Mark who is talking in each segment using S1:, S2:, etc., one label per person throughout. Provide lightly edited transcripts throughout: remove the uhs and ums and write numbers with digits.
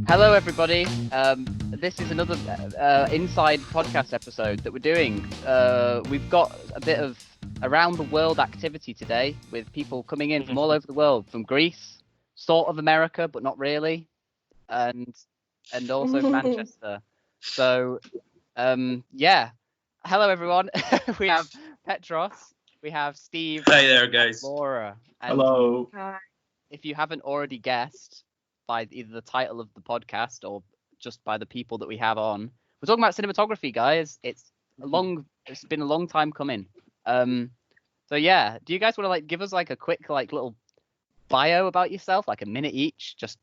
S1: Hello, everybody. This is another inside podcast episode that we're doing. We've got a bit of around the world activity today with people coming in from all over the world, from Greece, sort of America, but not really, and also Manchester. So, yeah. Hello, everyone. We have Petros, we have Steve.
S2: Hey there, guys.
S1: Laura. And
S3: Hello.
S1: if you haven't already guessed by either the title of the podcast or just by the people that we have on, we're talking about cinematography, guys. It's been a long time coming. So yeah, do you guys want to give us a quick little bio about yourself, like a minute each? Just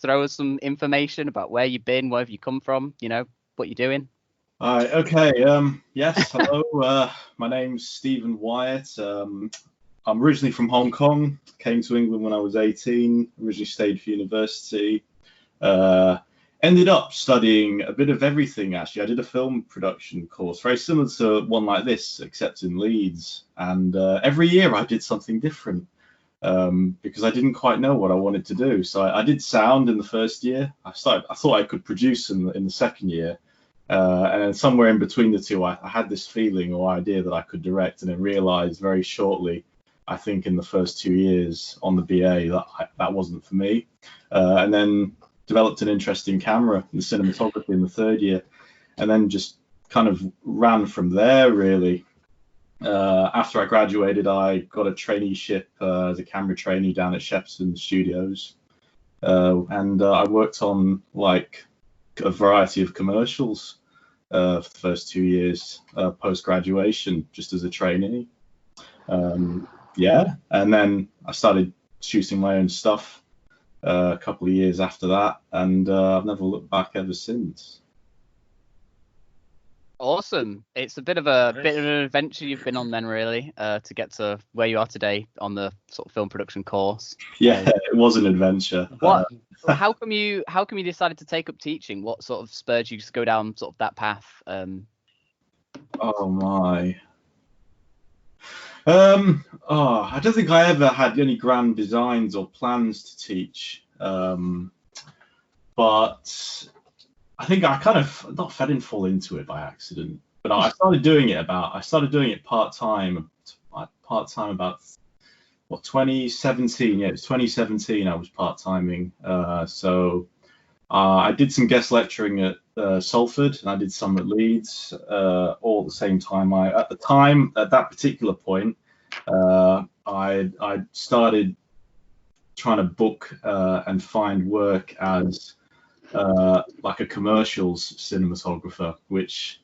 S1: throw us some information about where you've been, where have you come from, what you're doing.
S3: All right. Okay. Yes. Hello. My name's Stephen Wyatt. I'm originally from Hong Kong. Came to England when I was 18. Originally stayed for university. Ended up studying a bit of everything, actually. I did a film production course, very similar to one like this, except in Leeds. And every year I did something different because I didn't quite know what I wanted to do. So I did sound in the first year. I thought I could produce in the second year. And then somewhere in between the two, I had this feeling or idea that I could direct, and then realized very shortly, I think in the first 2 years on the BA, that wasn't for me. And then developed an interest in camera and cinematography in the third year, and then just kind of ran from there, really. After I graduated, I got a traineeship as a camera trainee down at Shepperton Studios. And I worked on a variety of commercials for the first 2 years post-graduation, just as a trainee. Yeah, and then I started shooting my own stuff a couple of years after that, and I've never looked back ever since.
S1: Awesome. It's a bit of an adventure you've been on then, really, to get to where you are today on the sort of film production course.
S3: Yeah, it was an adventure.
S1: How come you decided to take up teaching? What sort of spurred you to go down sort of that path?
S3: Oh my. I don't think I ever had any grand designs or plans to teach, but I think I kind of I didn't fall into it by accident, but I started doing it part time about 2017. Yeah, it was 2017. I was part timing, so I did some guest lecturing at Salford, and I did some at Leeds, all at the same time. At that particular point, I started trying to book and find work as a commercials cinematographer, which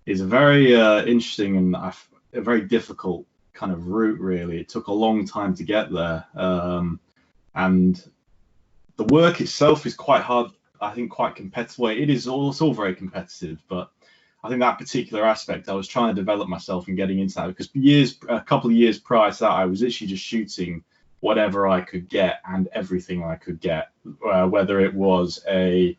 S3: is a very interesting and a very difficult kind of route, really. It took a long time to get there, and the work itself is quite hard. I think quite competitive. Well, it's all very competitive, but I think that particular aspect, I was trying to develop myself and getting into that, because a couple of years prior to that, I was literally just shooting whatever I could get and everything I could get, whether it was a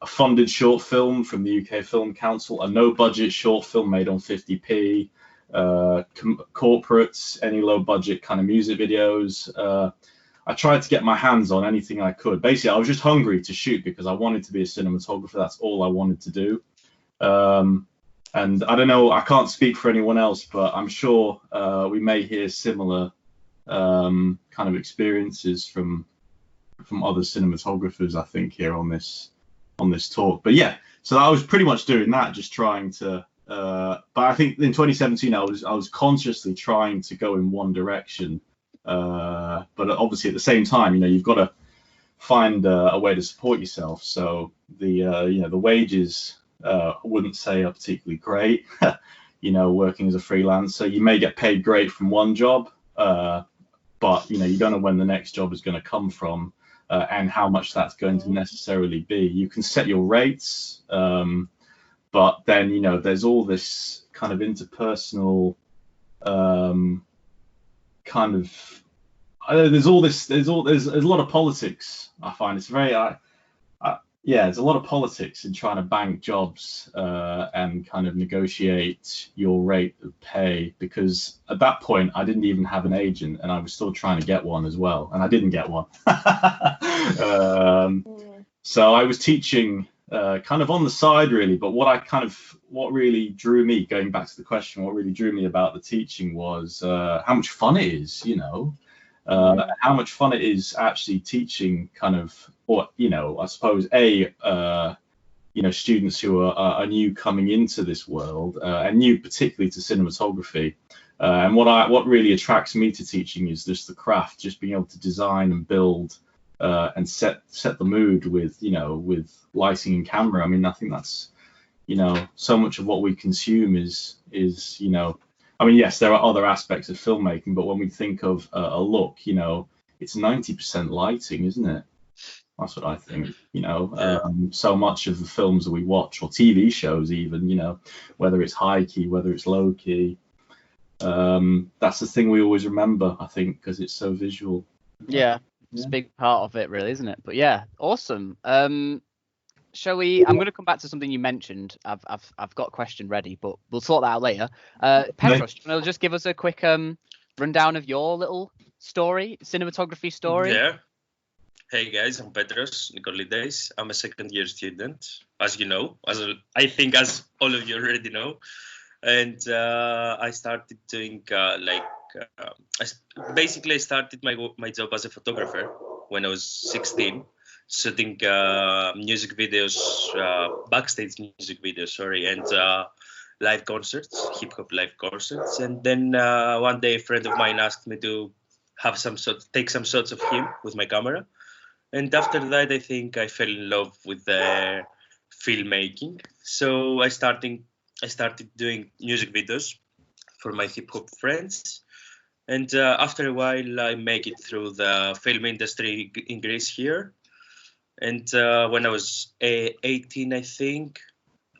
S3: funded short film from the UK Film Council, a no-budget short film made on 50p, corporates, any low-budget kind of music videos. I tried to get my hands on anything I could. Basically, I was just hungry to shoot because I wanted to be a cinematographer. That's all I wanted to do. And I don't know, I can't speak for anyone else, but I'm sure we may hear similar kind of experiences from other cinematographers, I think, here on this talk. But yeah, so I was pretty much doing that, just trying to. But I think in 2017, I was consciously trying to go in one direction. But obviously at the same time, you've got to find a way to support yourself. So the wages I wouldn't say are particularly great. Working as a freelancer, you may get paid great from one job, but you don't know when the next job is going to come from, and how much that's going to necessarily be. You can set your rates, but then there's all this kind of interpersonal kind of there's a lot of politics. I find it's very yeah, there's a lot of politics in trying to bank jobs and kind of negotiate your rate of pay, because at that point I didn't even have an agent and I was still trying to get one as well, and I didn't get one. So I was teaching kind of on the side really, but what really drew me, going back to the question, what really drew me about the teaching was how much fun it is, how much fun it is actually teaching kind of, or I suppose students who are new coming into this world and new particularly to cinematography. And what really attracts me to teaching is just the craft, just being able to design and build and set the mood with lighting and camera. I mean, I think that's so much of what we consume is I mean, yes, there are other aspects of filmmaking, but when we think of a look, it's 90% lighting, isn't it? That's what I think. So much of the films that we watch, or TV shows even, whether it's high key, whether it's low key, that's the thing we always remember, I think, because it's so visual.
S1: Yeah, it's a big part of it, really, isn't it? But yeah, awesome. Shall we? I'm going to come back to something you mentioned. I've got a question ready, but we'll sort that out later. Petros, do you want to just give us a quick rundown of your little story, cinematography story?
S2: Yeah. Hey guys, I'm Petros Nicolides. I'm a second-year student, as you know, I think as all of you already know. And I started doing I started my job as a photographer when I was 16. Shooting music videos, backstage music videos, and live concerts, hip hop live concerts. And then one day, a friend of mine asked me to take some shots of him with my camera. And after that, I think I fell in love with filmmaking. So I started doing music videos for my hip hop friends. And after a while, I make it through the film industry in Greece here. And when I was 18, I think,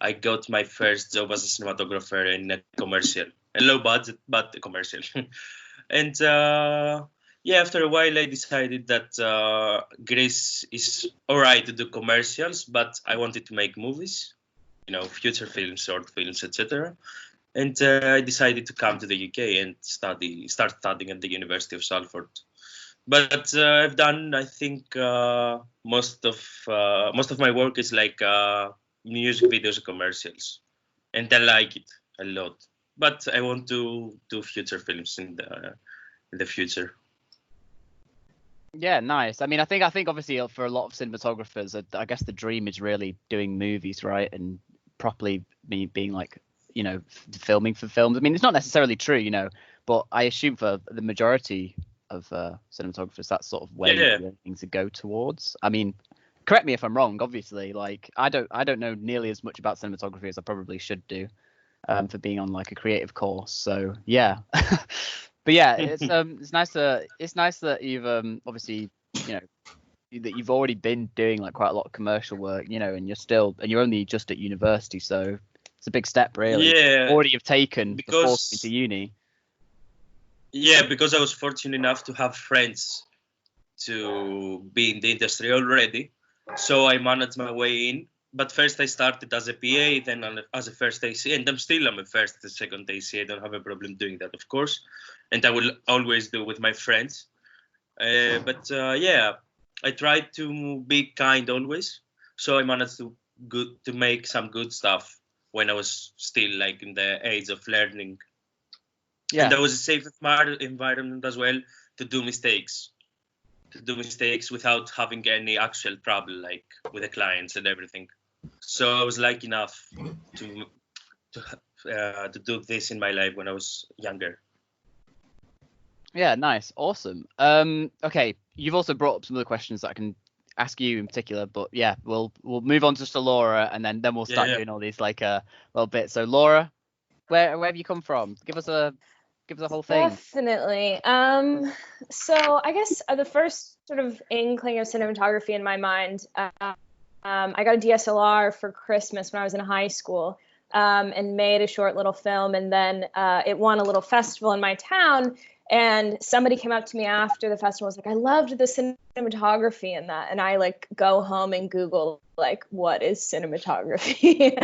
S2: I got my first job as a cinematographer in a commercial, a low budget, but a commercial. And after a while, I decided that Greece is all right to do commercials, but I wanted to make movies, feature films, short films, etc. And I decided to come to the UK and start studying at the University of Salford. But I've done, I think, most of my work is like music videos and commercials, and I like it a lot. But I want to do feature films in the future.
S1: Yeah, nice. I mean, I think obviously for a lot of cinematographers, I guess the dream is really doing movies, right, and properly being like, filming for films. I mean, it's not necessarily true, but I assume for the majority of cinematographers, that's sort of where you're looking to go towards. I mean, correct me if I'm wrong, obviously. Like, I don't know nearly as much about cinematography as I probably should do for being on like a creative course. So yeah. But yeah, it's nice that you've obviously, that you've already been doing like quite a lot of commercial work, and you're only just at university, so it's a big step really.
S2: Yeah,
S1: already have taken before coming to uni.
S2: Yeah, because I was fortunate enough to have friends to be in the industry already. So I managed my way in. But first I started as a PA, then as a first AC, and I'm a first and second AC. I don't have a problem doing that, of course. And I will always do with my friends. But I tried to be kind always. So I managed to make some good stuff when I was still like in the age of learning. Yeah. And there was a safe environment as well to do mistakes. Without having any actual trouble, like with the clients and everything. So I was lucky enough to do this in my life when I was younger.
S1: Yeah, nice, awesome. Okay, you've also brought up some of the questions that I can ask you in particular, but yeah, we'll move on just to Laura, and then we'll start doing all these like little bits. So Laura, where have you come from? Give us a whole thing.
S4: Definitely. So I guess the first sort of inkling of cinematography in my mind, I got a DSLR for Christmas when I was in high school, and made a short little film, and then it won a little festival in my town, And somebody came up to me after the festival, was like, I loved the cinematography in that. And I like go home and Google like, what is cinematography?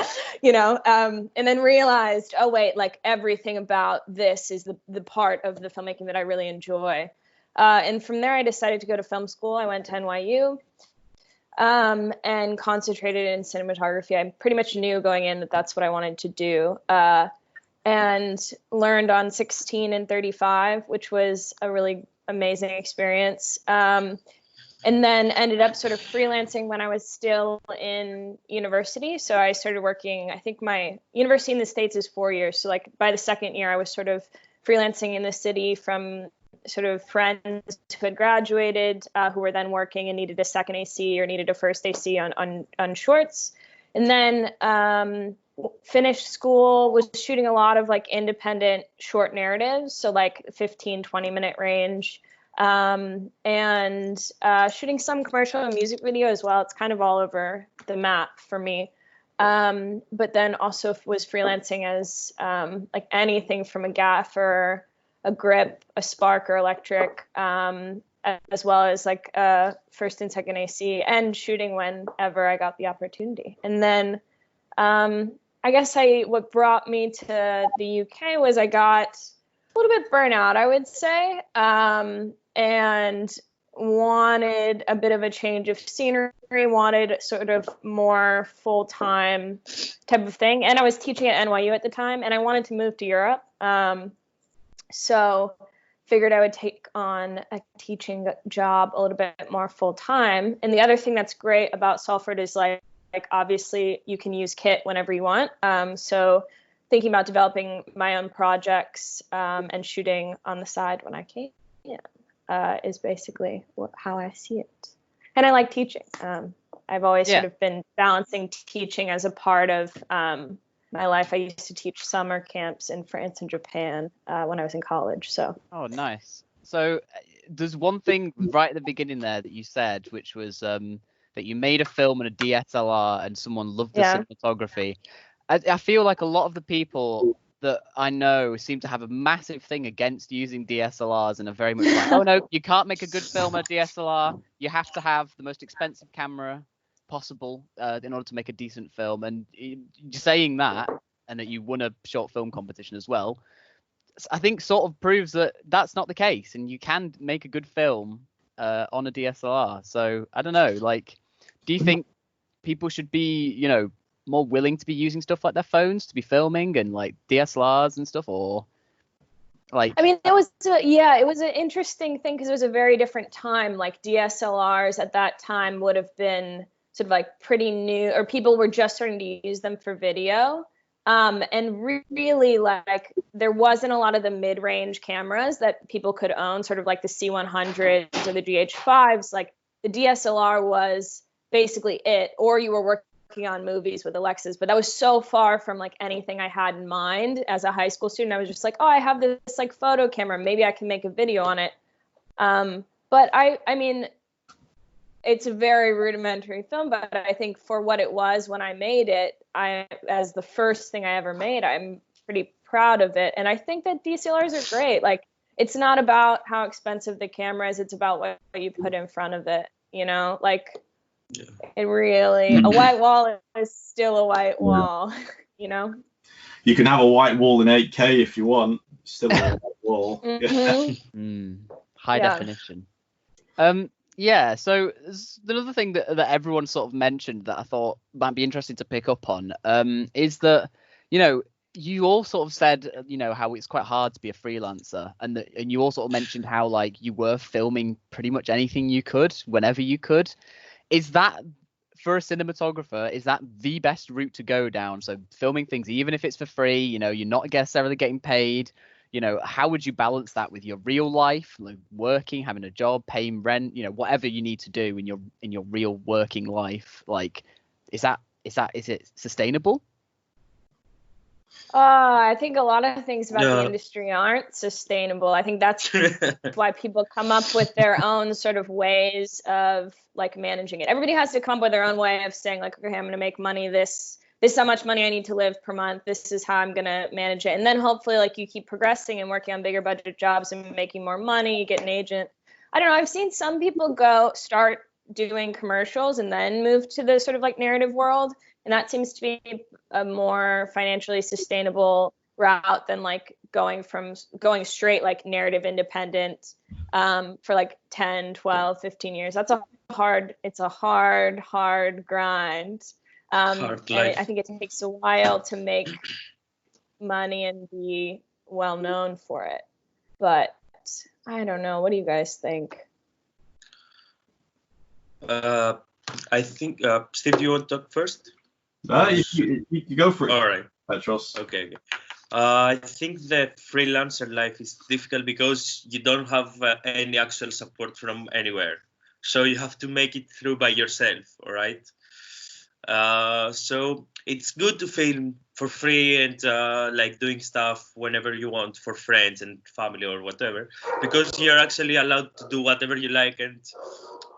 S4: And then realized, oh wait, like everything about this is the part of the filmmaking that I really enjoy. And from there, I decided to go to film school. I went to NYU and concentrated in cinematography. I pretty much knew going in that that's what I wanted to do. And learned on 16 and 35, which was a really amazing experience. And then ended up sort of freelancing when I was still in university. So I started working, I think my university in the States is 4 years. So like by the second year, I was sort of freelancing in the city from sort of friends who had graduated, who were then working and needed a second AC or needed a first AC on shorts. And then finished school, was shooting a lot of like independent short narratives, so like 15-20 minute range, and shooting some commercial and music video as well. It's kind of all over the map for me. But then also was freelancing as like anything from a gaffer, a grip, a spark or electric, as well as like first and second AC, and shooting whenever I got the opportunity. And then I guess what brought me to the UK was I got a little bit burnout, I would say, and wanted a bit of a change of scenery, wanted sort of more full-time type of thing. And I was teaching at NYU at the time, and I wanted to move to Europe. So figured I would take on a teaching job a little bit more full-time. And the other thing that's great about Salford is like obviously you can use kit whenever you want. So thinking about developing my own projects and shooting on the side when I can is basically how I see it. And I like teaching. I've always sort of been balancing teaching as a part of my life. I used to teach summer camps in France and Japan when I was in college. So.
S1: Oh, nice. So there's one thing right at the beginning there that you said, which was that you made a film on a DSLR and someone loved the cinematography. I feel like a lot of the people that I know seem to have a massive thing against using DSLRs and are very much like, oh no, you can't make a good film on a DSLR. You have to have the most expensive camera possible in order to make a decent film. And saying that, and that you won a short film competition as well, I think sort of proves that that's not the case, and you can make a good film on a DSLR. So I don't know, like, do you think people should be, more willing to be using stuff like their phones to be filming and like DSLRs and stuff, or like?
S4: I mean, it was an interesting thing because it was a very different time. Like DSLRs at that time would have been sort of like pretty new, or people were just starting to use them for video. And really, like, there wasn't a lot of the mid-range cameras that people could own, sort of like the C100s or the GH5s. Like, the DSLR was basically it, or you were working on movies with Alexas. But that was so far from, like, anything I had in mind as a high school student. I was just like, oh, I have this, like, photo camera. Maybe I can make a video on it. But I mean, it's a very rudimentary film, but I think for what it was when I made it, as the first thing I ever made, I'm pretty proud of it. And I think that DSLRs are great. Like, it's not about how expensive the camera is, it's about what you put in front of it, like, it really, a white wall is still a white wall,
S3: You can have a white wall in 8K if you want, still a white wall.
S1: High definition. Yeah, so another thing that everyone sort of mentioned that I thought might be interesting to pick up on is that, you all sort of said, how it's quite hard to be a freelancer, and you all sort of mentioned how, like, you were filming pretty much anything you could, whenever you could. Is that, for a cinematographer, is that the best route to go down? So filming things, even if it's for free, you're not necessarily getting paid. How would you balance that with your real life, like working, having a job, paying rent, whatever you need to do in your real working life? Like, is it sustainable?
S4: I think a lot of things about the industry aren't sustainable. I think that's why people come up with their own sort of ways of, like, managing it. Everybody has to come up with their own way of saying, like, okay, I'm going to make money this this is how much money I need to live per month. This is how I'm going to manage it. And then hopefully like you keep progressing and working on bigger budget jobs and making more money, you get an agent. I don't know. I've seen some people start doing commercials and then move to the sort of like narrative world. And that seems to be a more financially sustainable route than like going straight like narrative independent for like 10, 12, 15 years. It's a hard grind.
S2: Hard
S4: and
S2: life.
S4: I think it takes a while to make money and be well known for it. But I don't know. What do you guys think?
S2: I think, Steve, do you want to talk first?
S3: You go for it.
S2: All right.
S3: Petros.
S2: Okay. I think that freelancer life is difficult because you don't have any actual support from anywhere. So you have to make it through by yourself, all right? So it's good to film for free and like doing stuff whenever you want for friends and family or whatever, because you're actually allowed to do whatever you like, and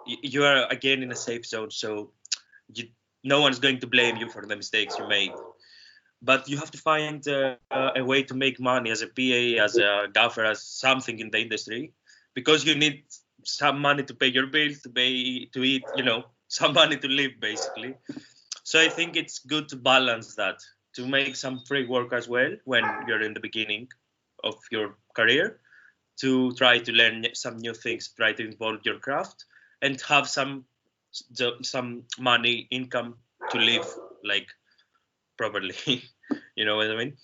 S2: you are again in a safe zone. So no one's going to blame you for the mistakes you made. But you have to find a way to make money as a PA, as a gaffer, as something in the industry, because you need some money to pay your bills, to eat, some money to live, basically. So I think it's good to balance that, to make some free work as well when you're in the beginning of your career, to try to learn some new things, try to involve your craft, and have some money income to live like properly. You know what I mean?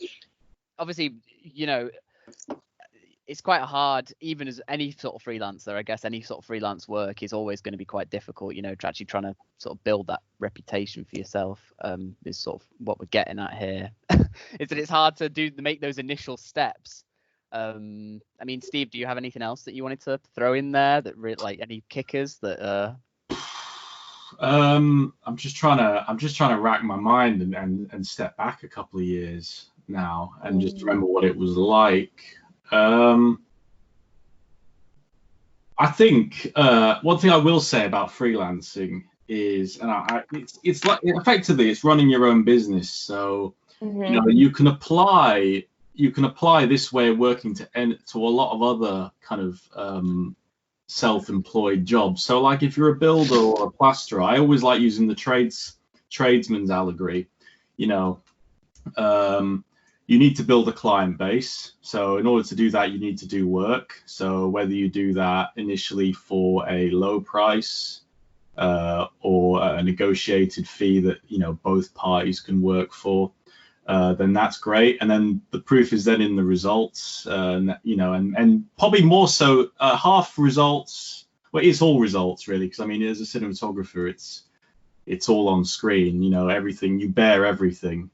S1: Obviously, it's quite hard, even as any sort of freelancer. I guess any sort of freelance work is always going to be quite difficult, to actually trying to sort of build that reputation for yourself. Is sort of what we're getting at here. Is that it's hard to make those initial steps. I mean, Steve, do you have anything else that you wanted to throw in there like any kickers that
S3: I'm just trying to rack my mind and step back a couple of years now and just remember what it was like. I think one thing I will say about freelancing is, and it's like effectively it's running your own business. So you can apply this way of working to a lot of other kind of self-employed jobs. So like if you're a builder or a plasterer, I always like using the tradesman's allegory. You need to build a client base. So in order to do that, you need to do work. So whether you do that initially for a low price or a negotiated fee that both parties can work for, then that's great. And then the proof is then in the results, and probably more so half results. Well, it's all results really, because I mean, as a cinematographer, it's all on screen. Everything, you bear everything.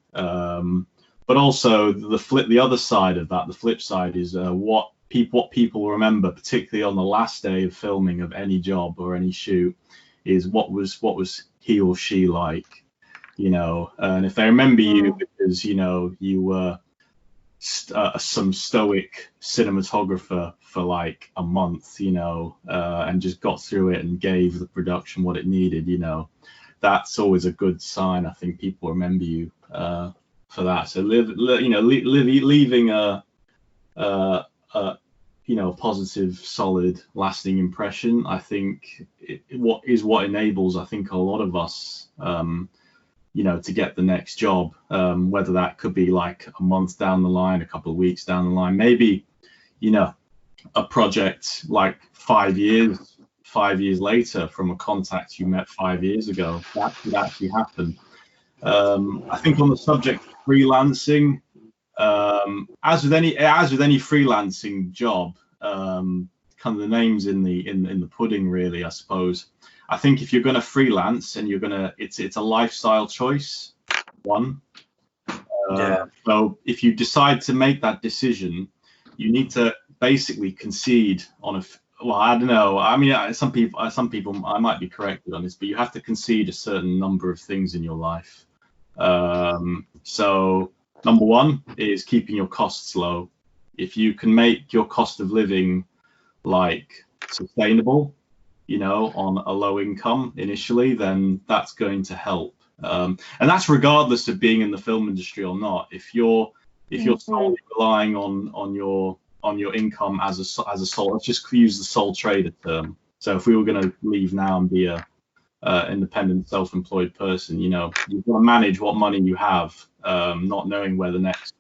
S3: But also the other side of that, the flip side is what people remember, particularly on the last day of filming of any job or any shoot, is what was he or she like. And if they remember you because you were some stoic cinematographer for like a month, and just got through it and gave the production what it needed, that's always a good sign. I think people remember you for that. So leaving a positive, solid, lasting impression, I think what enables, I think, a lot of us to get the next job, whether that could be like a month down the line, a couple of weeks down the line, maybe, a project like 5 years later from a contact you met 5 years ago. That could actually happen. I think on the subject of freelancing, as with any freelancing job, kind of the name's in the pudding, really, I suppose. I think if you're going to freelance and it's a lifestyle choice, one. So if you decide to make that decision, you need to basically concede on I don't know. I mean, some people, I might be corrected on this, but you have to concede a certain number of things in your life. So number one is keeping your costs low. If you can make your cost of living like sustainable, on a low income initially, then that's going to help And that's regardless of being in the film industry or not. If you're solely relying on your income as a sole, let's just use the sole trader term. So if we were going to leave now and be a independent, self-employed person, you've got to manage what money you have, not knowing where the next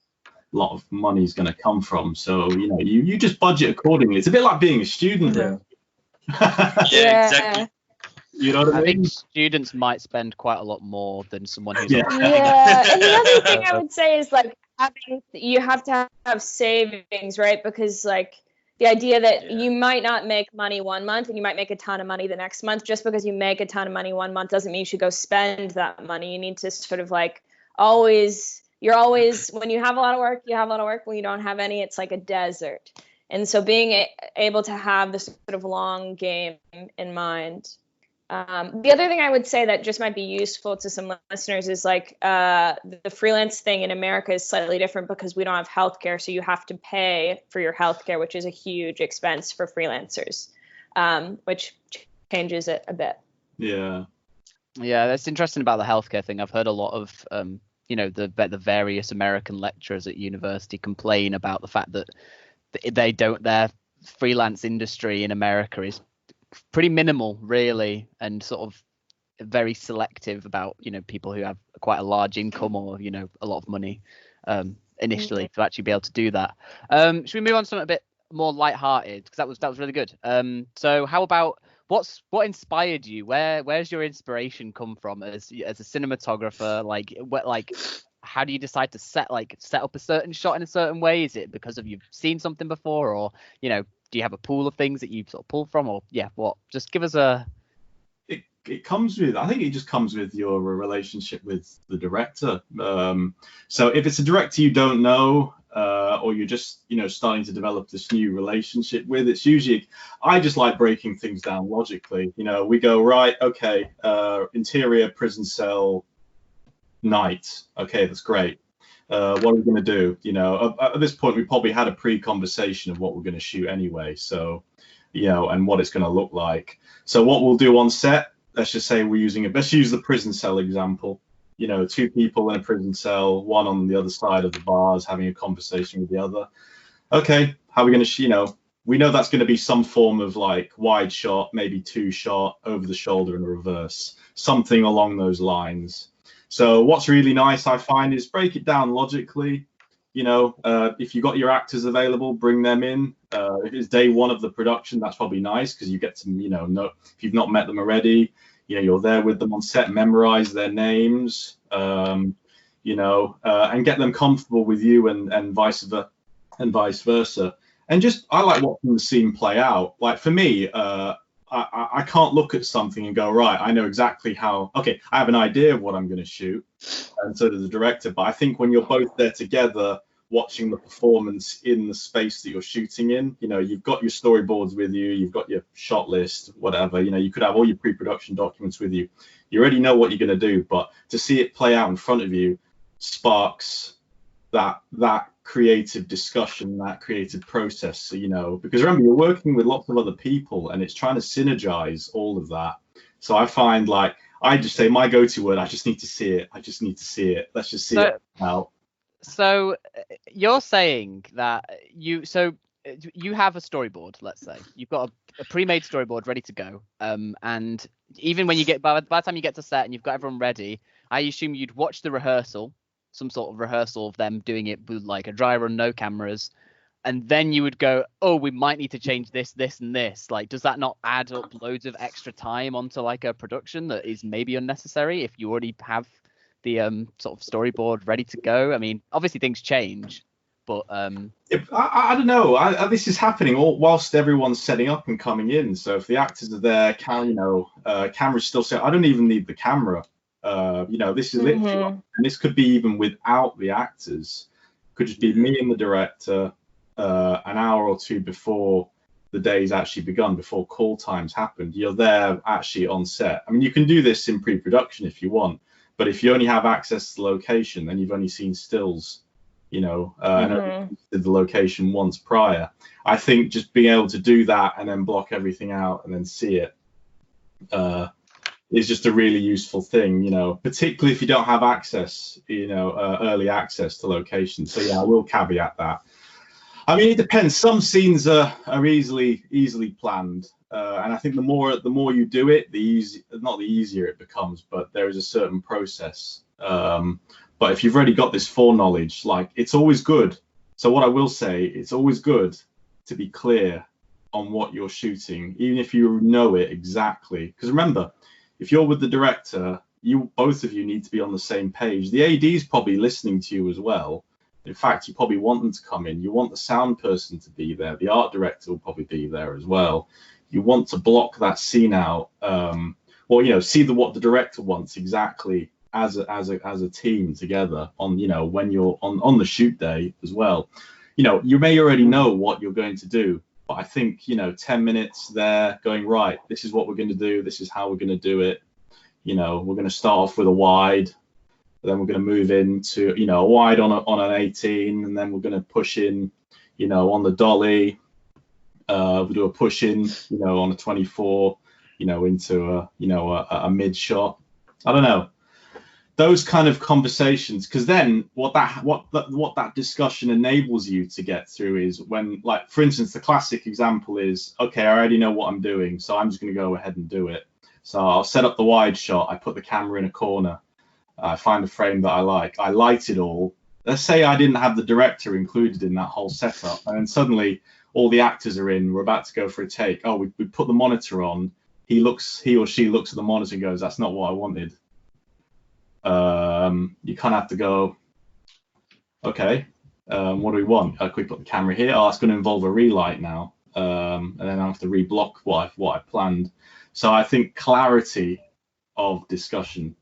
S3: lot of money is going to come from. So you just budget accordingly. It's a bit like being a student.
S2: Yeah, exactly.
S3: You know what I mean?
S1: think students might spend quite a lot more than someone who's
S4: Yeah, and the other thing I would say is like you have to have savings, right? Because like the idea that you might not make money one month and you might make a ton of money the next month. Just because you make a ton of money one month doesn't mean you should go spend that money. You need to sort of like you're always, when you have a lot of work, you have a lot of work. When you don't have any, it's like a desert. And so being able to have this sort of long game in mind. The other thing I would say that just might be useful to some listeners is like the freelance thing in America is slightly different because we don't have healthcare. So you have to pay for your healthcare, which is a huge expense for freelancers, which changes it a bit.
S3: Yeah.
S1: Yeah, that's interesting about the healthcare thing. I've heard a lot of, the various American lecturers at university complain about the fact that their freelance industry in America is pretty minimal, really, and sort of very selective about people who have quite a large income or a lot of money initially to actually be able to do that. Should we move on to something a bit more lighthearted, because that was really good. So how about what inspired you? Where's your inspiration come from as a cinematographer? Like how do you decide to set up a certain shot in a certain way? Is it because you've seen something before, or do you have a pool of things that you sort of pull from, or what? Just give us a.
S3: It comes with, I think it just comes with your relationship with the director. So if it's a director you don't know, or you're just starting to develop this new relationship with, it's usually, I just like breaking things down logically. We go, right, okay, interior prison cell night. Okay, that's great. What are we going to do? At this point, we probably had a pre-conversation of what we're going to shoot anyway. So, and what it's going to look like. So what we'll do on set, let's just say let's use the prison cell example. Two people in a prison cell, one on the other side of the bars having a conversation with the other. Okay, how are we going to, we know that's going to be some form of like wide shot, maybe two shot, over the shoulder and reverse, something along those lines. So what's really nice, I find, is break it down logically. If you've got your actors available, bring them in. If it's day one of the production, that's probably nice because you get to, know if you've not met them already, you're there with them on set, memorize their names, and get them comfortable with you and vice versa. And just, I like watching the scene play out. Like for me, I can't look at something and go, right, I know exactly I have an idea of what I'm going to shoot, and so does the director. But I think when you're both there together, watching the performance in the space that you're shooting in, you've got your storyboards with you, you've got your shot list, whatever, you could have all your pre-production documents with you. You already know what you're going to do, but to see it play out in front of you sparks that creative discussion, that creative process. So, because remember, you're working with lots of other people and it's trying to synergize all of that. So I find I just say my go-to word, I just need to see it. Let's just see it out. So
S1: you're saying that you have a storyboard, let's say. You've got a pre-made storyboard ready to go. And even when by the time you get to set and you've got everyone ready, I assume you'd watch the rehearsal, some sort of rehearsal of them doing it with like a dry run, no cameras. And then you would go, oh, we might need to change this, and this. Like, does that not add up loads of extra time onto like a production that is maybe unnecessary if you already have the sort of storyboard ready to go? I mean, obviously things change, but I
S3: don't know. This is happening all whilst everyone's setting up and coming in. So if the actors are there, cameras still set. I don't even need the camera. This is literally, and this could be even without the actors. Could just be me and the director an hour or two before the day's actually begun, before call times happened. You're there actually on set. I mean, you can do this in pre-production if you want, but if you only have access to the location, then you've only seen stills, and did the location once prior. I think just being able to do that and then block everything out and then see it is just a really useful thing, particularly if you don't have access, early access to locations. So yeah, I will caveat that. I mean, it depends. Some scenes are easily planned, and I think the more you do it, not the easier it becomes, but there is a certain process. But if you've already got this foreknowledge, like, it's always good. So what I will say, it's always good to be clear on what you're shooting, even if you know it exactly. Because remember, if you're with the director, both of you need to be on the same page. The AD is probably listening to you as well. In fact, you probably want them to come in. You want the sound person to be there. The art director will probably be there as well. You want to block that scene out, or see what the director wants exactly as a team together on when you're on the shoot day as well. You may already know what you're going to do, but I think 10 minutes there going, right, this is what we're going to do. This is how we're going to do it. We're going to start off with a wide. Then we're going to move into, a wide on an 18, and then we're going to push in, on the dolly. We'll do a push in, on a 24, into a mid shot. I don't know. Those kind of conversations, because then what that discussion enables you to get through is when, like, for instance, the classic example is, okay, I already know what I'm doing, so I'm just going to go ahead and do it. So I'll set up the wide shot. I put the camera in a corner. I find a frame that I like. I light it all. Let's say I didn't have the director included in that whole setup, and then suddenly all the actors are in. We're about to go for a take. Oh, we put the monitor on. He or she looks at the monitor and goes, "That's not what I wanted." You kind of have to go, okay, what do we want? Can we put the camera here? Oh, it's going to involve a relight now, and then I have to reblock what I planned. So I think clarity of discussion.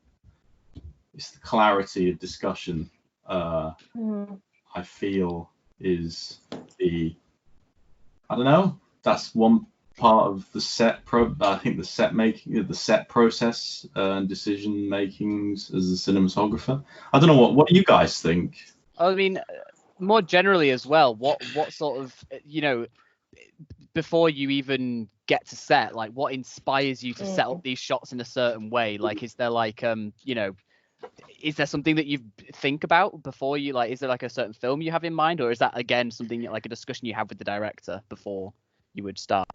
S3: It's the clarity of discussion. I feel is I don't know. That's one part of the set. I think the set process and decision makings as a cinematographer. I don't know what do you guys think?
S1: I mean, more generally as well. What sort of before you even get to set, like, what inspires you to set up these shots in a certain way? Like, is there like is there something that you think about before you, like, is there like a certain film you have in mind, or is that again something like a discussion you have with the director before you would start?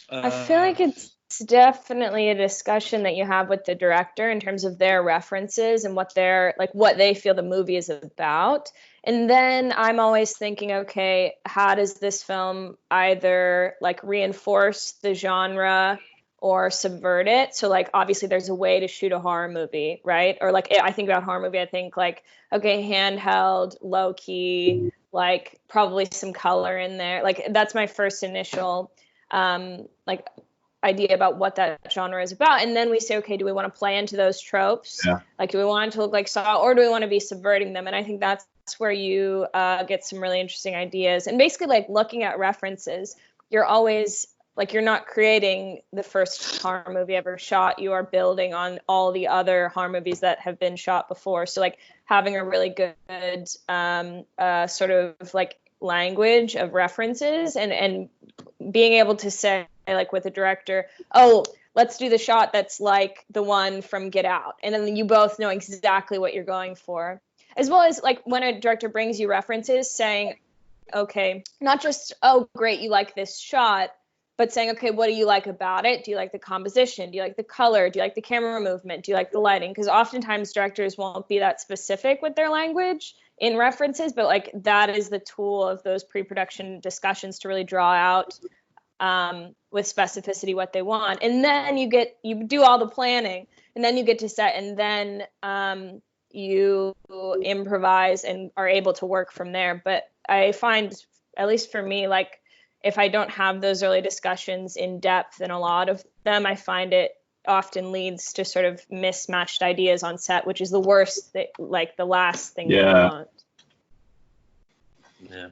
S4: I feel like it's definitely a discussion that you have with the director in terms of their references and what they feel the movie is about. And then I'm always thinking, okay, how does this film either like reinforce the genre or subvert it? So like, obviously there's a way to shoot a horror movie, right? Or like, I think about horror movie, I think like, okay, handheld, low key, like probably some color in there. Like, that's my first initial like idea about what that genre is about. And then we say, okay, do we want to play into those tropes?
S3: Yeah.
S4: Like, do we want it to look like Saw, or do we want to be subverting them? And I think that's where you get some really interesting ideas. And basically, like, looking at references, you're always like, you're not creating the first horror movie ever shot. You are building on all the other horror movies that have been shot before. So like having a really good sort of like language of references and being able to say, like, with a director, oh, let's do the shot that's like the one from Get Out. And then you both know exactly what you're going for. As well as like when a director brings you references, saying, okay, not just, oh, great, you like this shot, but saying, okay, what do you like about it? Do you like the composition? Do you like the color? Do you like the camera movement? Do you like the lighting? Because oftentimes directors won't be that specific with their language in references, but like that is the tool of those pre-production discussions to really draw out with specificity what they want. And then you do all the planning, and then you get to set, and then you improvise and are able to work from there. But I find, at least for me, like, if I don't have those early discussions in depth in a lot of them, I find it often leads to sort of mismatched ideas on set, which is the worst, like the last thing you want.
S2: Yeah.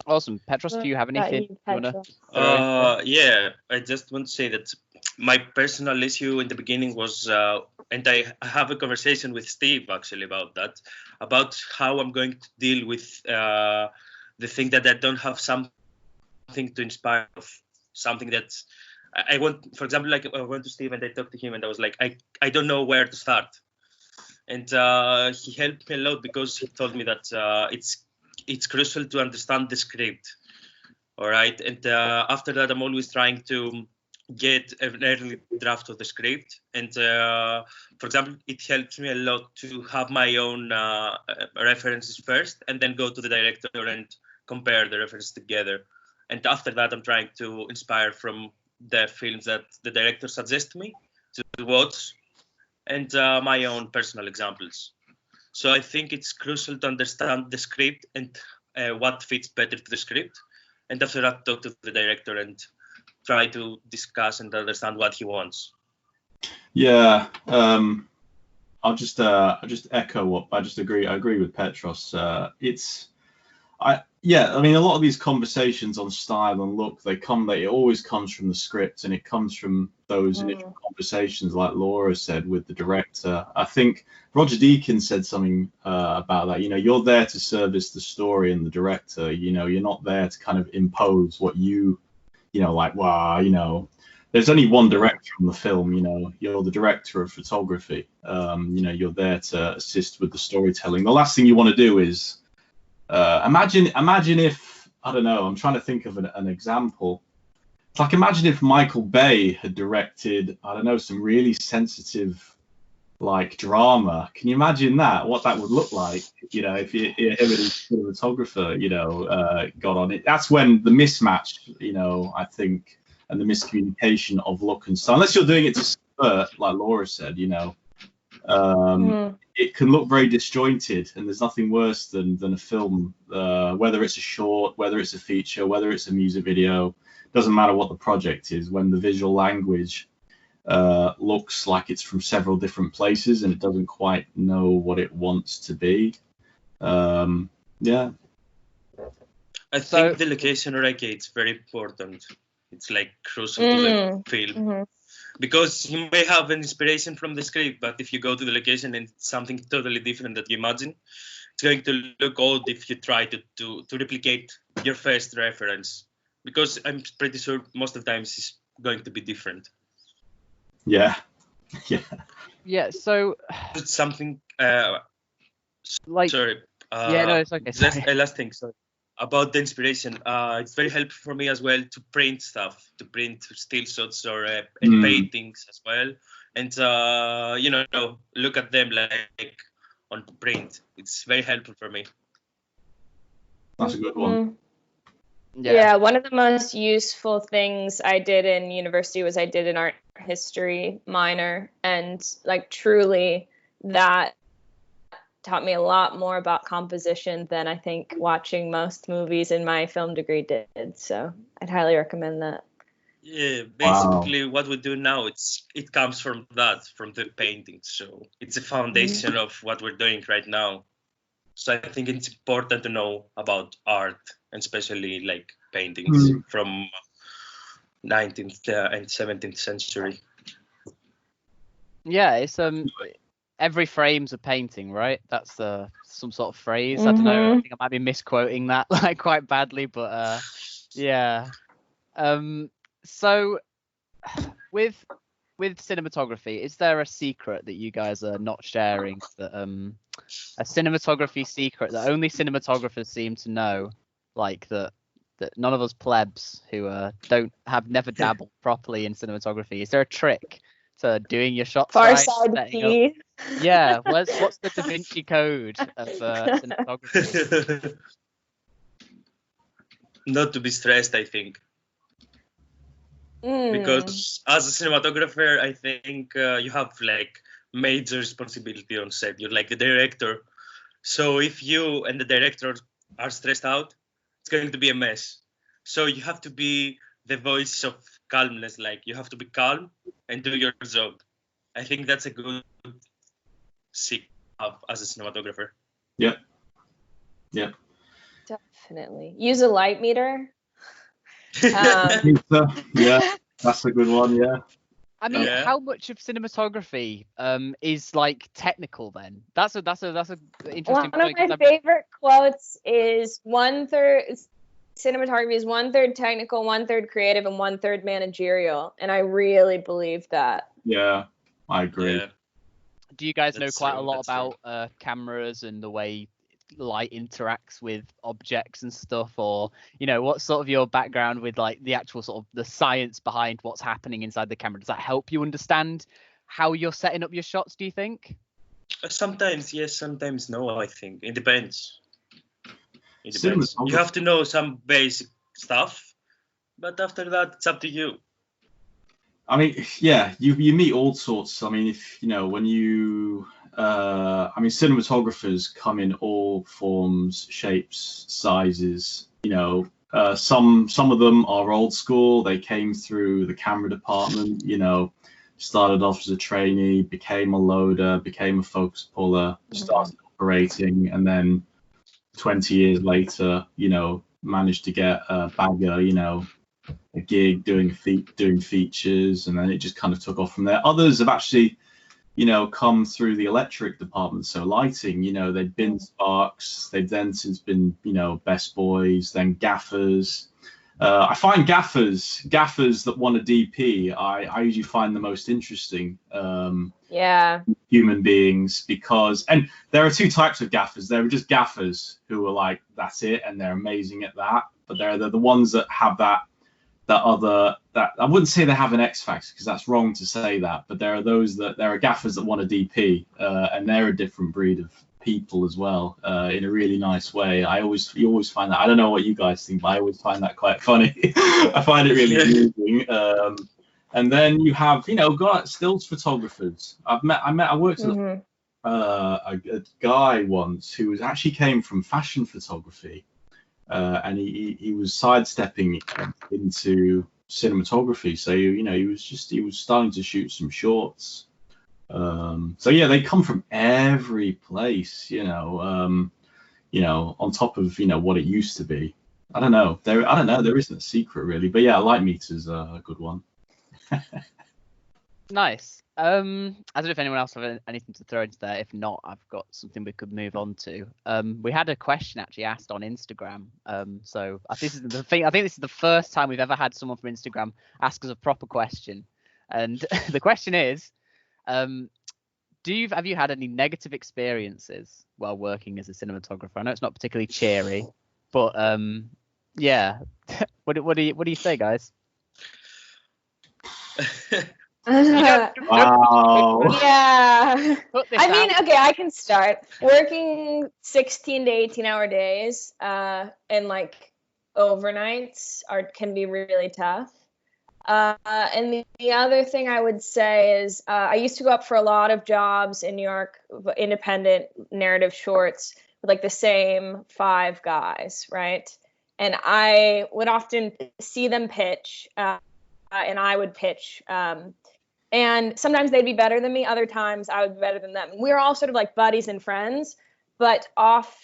S1: Awesome. Petros, do you have anything you want to?
S2: Yeah, I just want to say that my personal issue in the beginning was, and I have a conversation with Steve actually about that, about how I'm going to deal with the thing that I don't have something to inspire of, something that I went, for example, like I went to Steve and I talked to him and I was like, I don't know where to start. And he helped me a lot because he told me that it's crucial to understand the script. All right. And after that, I'm always trying to get an early draft of the script. And for example, it helps me a lot to have my own references first and then go to the director and compare the references together. And after that, I'm trying to inspire from the films that the director suggests me to watch and my own personal examples. So I think it's crucial to understand the script and what fits better to the script. And after that, talk to the director and try to discuss and understand what he wants.
S3: Yeah, I'll just echo what I just agree. I agree with Petros. I mean, a lot of these conversations on style and look, it always comes from the script, and it comes from those initial conversations, like Laura said, with the director. I think Roger Deakins said something about that. You're there to service the story and the director. You're not there to kind of impose what there's only one director on the film. You're the director of photography. You're there to assist with the storytelling. The last thing you want to do is imagine if, I don't know, I'm trying to think of an example. It's like, imagine if Michael Bay had directed, I don't know, some really sensitive like drama. Can you imagine what that would look like? If him and his cinematographer, got on it. That's when the mismatch, I think, and the miscommunication of look and style, unless you're doing it to subvert, like Laura said, it can look very disjointed, and there's nothing worse than a film, whether it's a short, whether it's a feature, whether it's a music video, doesn't matter what the project is, when the visual language looks like it's from several different places and it doesn't quite know what it wants to be. Yeah.
S2: I think the location it's very important. It's like crucial to the film. Mm-hmm. Because you may have an inspiration from the script, but if you go to the location and it's something totally different that you imagine, it's going to look odd if you try to replicate your first reference. Because I'm pretty sure most of the times it's going to be different.
S3: Yeah.
S1: So
S2: it's something
S1: sorry. No, it's okay.
S2: Just last thing. Sorry. About the inspiration, it's very helpful for me as well to print stuff, to print still shots or and paintings as well, and look at them like on print. It's very helpful for me.
S3: That's a good one.
S4: Yeah, one of the most useful things I did in university was I did an art history minor, and like truly that taught me a lot more about composition than I think watching most movies in my film degree did. So I'd highly recommend that.
S2: Yeah, basically what we do now, it comes from the painting. So it's a foundation of what we're doing right now. So I think it's important to know about art, and especially like paintings from 19th and 17th century.
S1: Yeah, it's every frame's a painting, right? That's some sort of phrase. I don't know. I think I might be misquoting that like quite badly, but yeah. So with cinematography, is there a secret that you guys are not sharing, that a cinematography secret that only cinematographers seem to know, like that none of us plebs who never dabbled properly in cinematography? Is there a trick to doing your shots right? Yeah, what's the Da Vinci Code of cinematography?
S2: Not to be stressed, I think. Because as a cinematographer, I think you have like major responsibility on set. You're like the director. So if you and the director are stressed out, it's going to be a mess. So you have to be the voice of calmness. Like you have to be calm and do your job. I think that's a good secret as a cinematographer.
S3: Yep.
S4: Definitely. Use a light meter.
S3: Yeah, that's a good one. Yeah.
S1: I mean, how much of cinematography is like technical then? That's a interesting point.
S4: One of my favorite quotes is cinematography is 1/3 technical, 1/3 creative, and 1/3 managerial, and I really believe that.
S3: Yeah, I agree.
S2: Yeah.
S1: Do you guys know
S2: That's
S1: quite a
S2: true,
S1: lot
S2: that's true.
S1: about cameras and the way light interacts with objects and stuff, or what's sort of your background with like the actual sort of the science behind what's happening inside the camera? Does that help you understand how you're setting up your shots, do you think?
S2: Sometimes yes, sometimes no. I think it depends. It depends. You
S3: Cinematography.
S2: have to know some basic stuff, but after that, it's up to you.
S3: I mean, yeah, you meet all sorts. I mean, if when you, I mean, cinematographers come in all forms, shapes, sizes. Some of them are old school. They came through the camera department. Started off as a trainee, became a loader, became a focus puller, started operating, and then 20 years later, managed to get a bagger, a gig doing features, and then it just kind of took off from there. Others have actually, come through the electric department, so lighting. They've been sparks, they've then since been, best boys, then gaffers. I find gaffers that want a DP. I usually find the most interesting. Human beings, because, and there are two types of gaffers. There are just gaffers who are like, that's it, and they're amazing at that. But they're the ones that have that I wouldn't say they have an X factor, because that's wrong to say that, but there are gaffers that want a DP, and they're a different breed of people as well, in a really nice way. You always find that. I don't know what you guys think, but I always find that quite funny. I find it really amusing. And then you have, got stills photographers. I worked with a guy once who actually came from fashion photography, and he was sidestepping into cinematography. So he was starting to shoot some shorts. So yeah, they come from every place, on top of what it used to be. I don't know. There isn't a secret really, but yeah, light meters are a good one.
S1: Nice. I don't know if anyone else have anything to throw into there. If not, I've got something we could move on to. We had a question actually asked on Instagram. So this is the thing. I think this is the first time we've ever had someone from Instagram ask us a proper question. And the question is, have you had any negative experiences while working as a cinematographer? I know it's not particularly cheery, but yeah. What do you say, guys?
S3: Wow.
S4: Yeah. I mean, okay, I can start. Working 16 to 18 hour days and like overnights can be really tough. And the other thing I would say is I used to go up for a lot of jobs in New York, independent narrative shorts with like the same 5 guys, right? And I would often see them pitch, and I would pitch. And sometimes they'd be better than me. Other times I would be better than them. We were all sort of like buddies and friends, but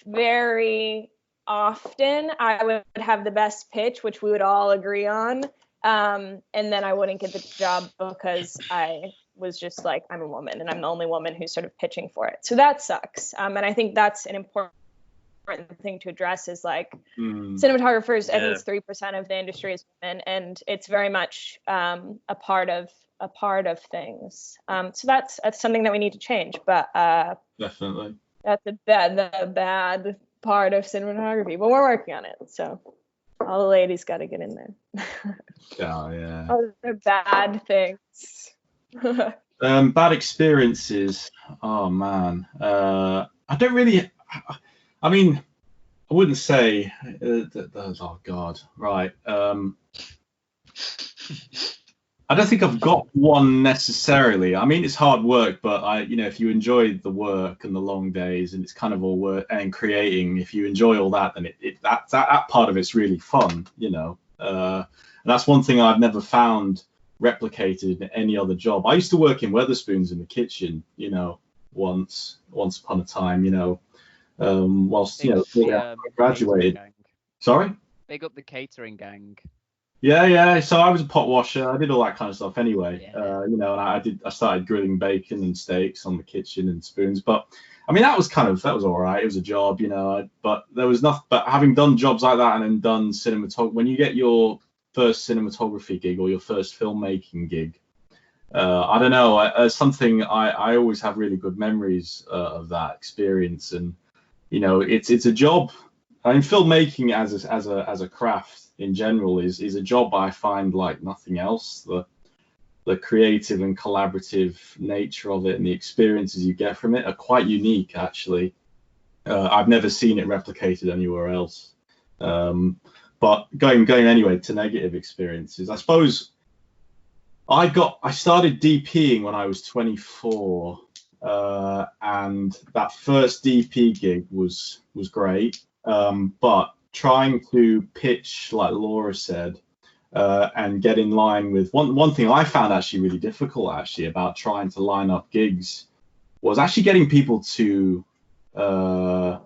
S4: very often I would have the best pitch, which we would all agree on. And then I wouldn't get the job because I was just like, I'm a woman and I'm the only woman who's sort of pitching for it. So that sucks. And I think that's an important thing to address is like cinematographers, I think it's 3% of the industry is women, and it's very much a part of things. So that's something that we need to change, but
S3: Definitely.
S4: That's the bad part of cinematography, but we're working on it. So all the ladies got to get in there.
S3: Oh yeah.
S4: Oh, they're bad things.
S3: Bad experiences. Oh man. I don't really. I mean, I wouldn't say. Oh God. Right. I don't think I've got one necessarily. I mean, it's hard work, but if you enjoy the work and the long days, and it's kind of all work and creating, if you enjoy all that, then that part of it's really fun, And that's one thing I've never found replicated in any other job. I used to work in Weatherspoons in the kitchen, once upon a time, whilst I graduated. Sorry?
S1: Big up the catering gang.
S3: Yeah. So I was a pot washer. I did all that kind of stuff anyway.
S1: Yeah.
S3: And I started grilling bacon and steaks on the kitchen and spoons. But I mean, that was all right. It was a job, you know. But there was nothing. But having done jobs like that and then done cinematography, when you get your first cinematography gig or your first filmmaking gig, I don't know. Something I always have really good memories of that experience, and you know, it's a job. I mean, filmmaking as a craft in general is a job I find like nothing else. The creative and collaborative nature of it and the experiences you get from it are quite unique, actually. I've never seen it replicated anywhere else. But going anyway to negative experiences, I suppose I started DPing when I was 24, and that first DP gig was great. But trying to pitch, like Laura said, and get in line with one thing I found actually really difficult actually about trying to line up gigs was actually getting people to not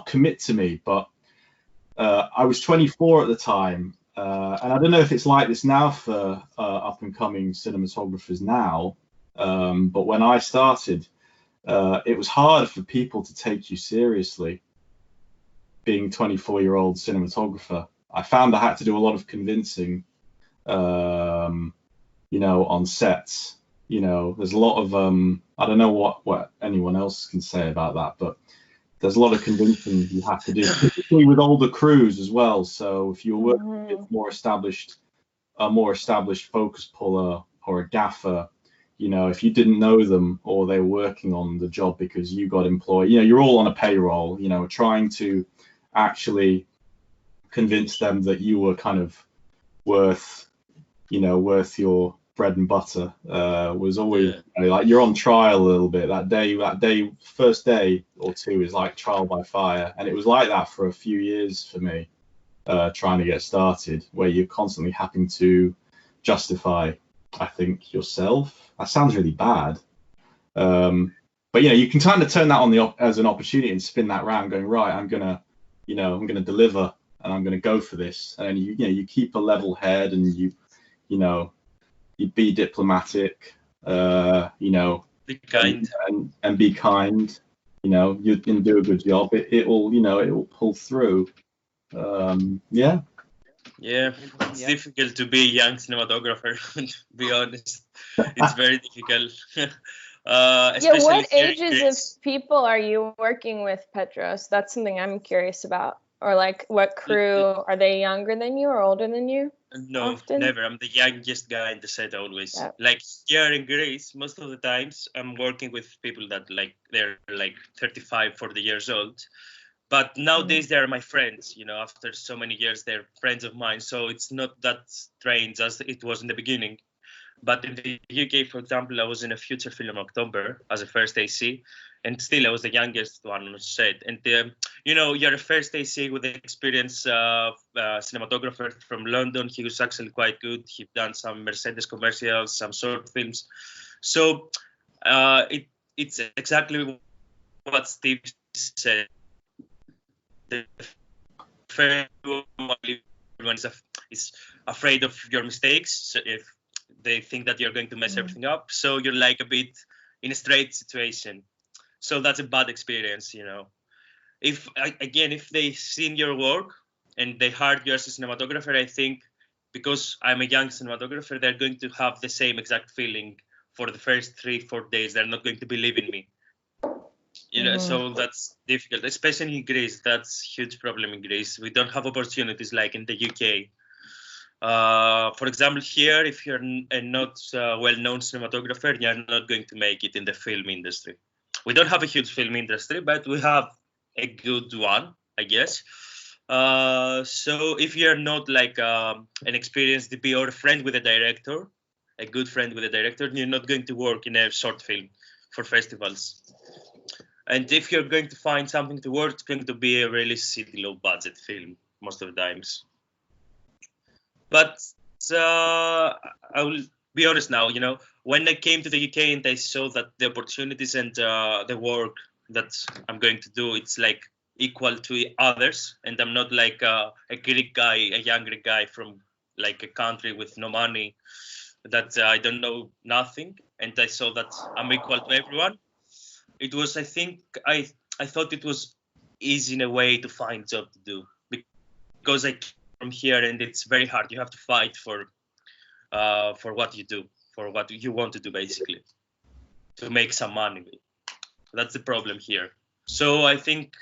S3: commit to me, but I was 24 at the time, and I don't know if it's like this now for up and coming cinematographers now, but when I started, it was hard for people to take you seriously being a 24-year-old cinematographer. I found I had to do a lot of convincing, you know, on sets. You know, there's a lot of, I don't know what anyone else can say about that, but there's a lot of convincing you have to do, particularly with older crews as well. So if you're working with a more established focus puller or a gaffer, you know, if you didn't know them or they were working on the job because you got employed, you know, you're all on a payroll, you know, trying to actually convince them that you were kind of worth your bread and butter was always like you're on trial a little bit. That day, first day or two is like trial by fire, and it was like that for a few years for me, trying to get started, where you're constantly having to justify, I think, yourself. That sounds really bad, but you know, you can kind of turn that as an opportunity and spin that round, going, right, I'm gonna deliver. And I'm going to go for this. And you keep a level head, and you be diplomatic,
S2: be kind,
S3: and be kind. You know, you can do a good job. It will pull through. Yeah.
S2: Yeah, it's difficult to be a young cinematographer. To be honest, it's very difficult.
S4: What ages of people are you working with, Petros? That's something I'm curious about. Or like, what crew, are they younger than you or older than you?
S2: No,
S4: often?
S2: Never. I'm the youngest guy in the set always.
S4: Yeah.
S2: Like here in Greece, most of the times I'm working with people that they're like 35, 40 years old. But nowadays they are my friends, you know, after so many years, they're friends of mine. So it's not that strange as it was in the beginning. But in the UK, for example, I was in a feature film in October as a first AC, and still I was the youngest one on set. And you know, you're a first AC with experienced cinematographer from London. He was actually quite good. He'd done some Mercedes commercials, some short films. So it's exactly what Steve said. The first one is afraid of your mistakes. So if they think that you're going to mess everything up, so you're like a bit in a straight situation. So that's a bad experience, you know. If they've seen your work and they hired you as a cinematographer, I think because I'm a young cinematographer, they're going to have the same exact feeling for the first 3-4 days. They're not going to believe in me. You know, so that's difficult, especially in Greece. That's a huge problem in Greece. We don't have opportunities like in the UK. For example, here, if you're a not well-known cinematographer, you're not going to make it in the film industry. We don't have a huge film industry, but we have a good one, I guess. So if you're not like an experienced DP or a friend with a director, a good friend with a director, you're not going to work in a short film for festivals. And if you're going to find something to work, it's going to be a really silly low-budget film most of the times. But I will be honest now, you know, when I came to the UK and I saw that the opportunities and the work that I'm going to do, it's like equal to others. And I'm not like a Greek guy, a young Greek guy from like a country with no money that I don't know nothing. And I saw that I'm equal to everyone. it was, I think, I thought it was easy in a way to find job to do, because I came from here and it's very hard. You have to fight for what you do, for what you want to do, basically, to make some money. That's the problem here. So I think,